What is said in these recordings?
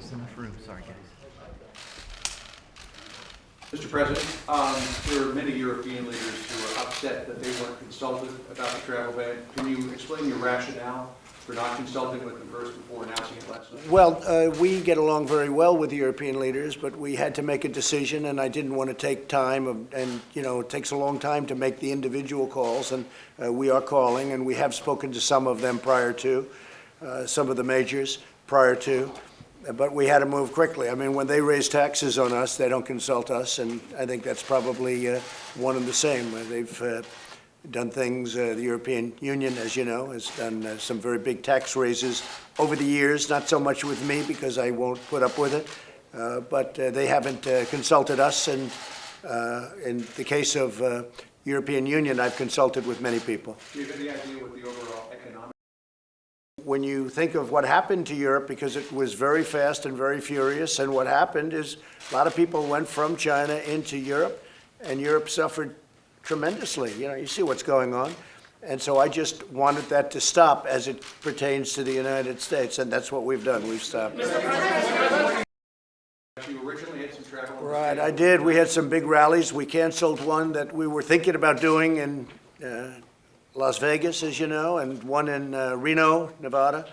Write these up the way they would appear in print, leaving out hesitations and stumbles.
just enough room. Sorry, guys. Mr. President, there are many European leaders who are upset that they weren't consulted about the travel ban. Can you explain your rationale for not consulting with them first before announcing it last night? Well, we get along very well with the European leaders, but we had to make a decision, and I didn't want to take time, and it takes a long time to make the individual calls, and we are calling, and we have spoken to some of them prior to, some of the majors prior to, but we had to move quickly. I mean, when they raise taxes on us, they don't consult us, and I think that's probably one and the same. They've done things, the European Union, as you know, has done some very big tax raises over the years, not so much with me because I won't put up with it, but they haven't consulted us, and in the case of European Union, I've consulted with many people. Do you have any idea what the overall economic? When you think of what happened to Europe, because it was very fast and very furious, and what happened is a lot of people went from China into Europe, and Europe suffered tremendously. You see what's going on. And so I just wanted that to stop as it pertains to the United States, and that's what we've done. We've stopped. You originally had some travel. Right, I did. We had some big rallies. We canceled one that we were thinking about doing in Las Vegas, as you know, and one in Reno, Nevada.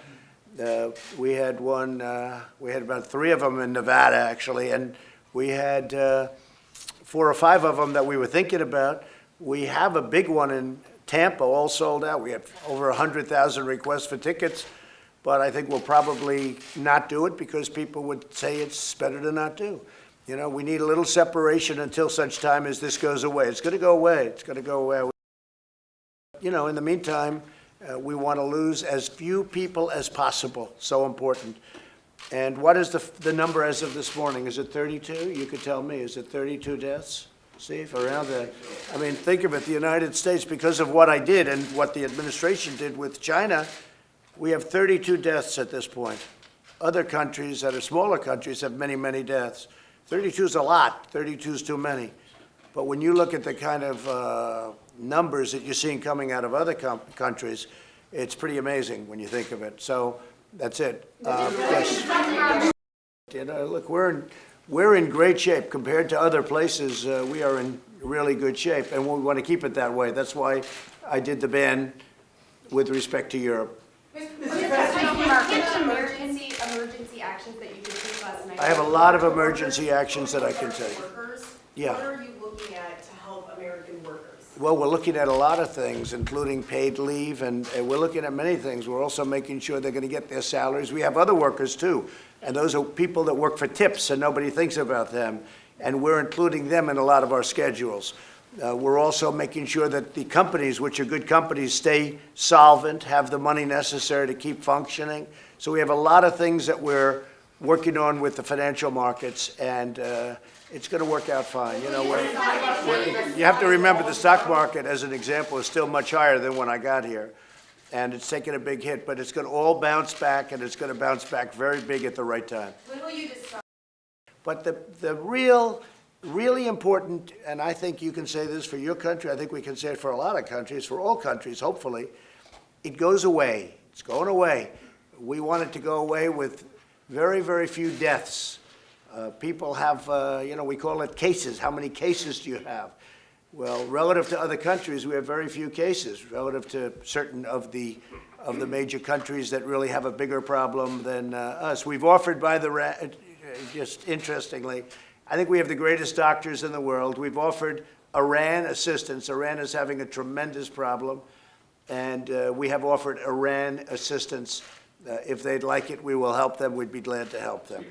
We had about 3 of them in Nevada, actually, and we had 4 or 5 of them that we were thinking about. We have a big one in Tampa, all sold out. We had over 100,000 requests for tickets, but I think we'll probably not do it because people would say it's better to not do. We need a little separation until such time as this goes away. It's going to go away. It's going to go away. In the meantime, we want to lose as few people as possible. So important. And what is the number as of this morning? Is it 32? You could tell me. Is it 32 deaths? See, if around that. I mean, think of it. The United States, because of what I did and what the administration did with China, we have 32 deaths at this point. Other countries that are smaller countries have many, many deaths. 32 is a lot. 32 is too many. But when you look at the kind of numbers that you're seeing coming out of other countries, it's pretty amazing when you think of it. So that's it. Yes. Look, we're in great shape compared to other places. We are in really good shape, and we want to keep it that way. That's why I did the ban with respect to Europe. Emergency actions that you could take last night. I have a lot of emergency actions that I can take. Yeah. What are you looking at to help American workers? Well, we're looking at a lot of things, including paid leave, and we're looking at many things. We're also making sure they're going to get their salaries. We have other workers, too, and those are people that work for tips, and nobody thinks about them, and we're including them in a lot of our schedules. We're also making sure that the companies, which are good companies, stay solvent, have the money necessary to keep functioning. So we have a lot of things that we're working on with the financial markets, and it's going to work out fine. You have to remember the stock market, as an example, is still much higher than when I got here, and it's taken a big hit, but it's going to all bounce back, and it's going to bounce back very big at the right time. When will you decide? But the really important, and I think you can say this for your country, I think we can say it for a lot of countries, for all countries, hopefully, it goes away. It's going away. We want it to go away with very, very few deaths. People have, we call it cases. How many cases do you have? Well, relative to other countries, we have very few cases. Relative to certain of the major countries that really have a bigger problem than us. We've offered, just interestingly, I think we have the greatest doctors in the world. We've offered Iran assistance. Iran is having a tremendous problem, and we have offered Iran assistance. If they'd like it, we will help them. We'd be glad to help them.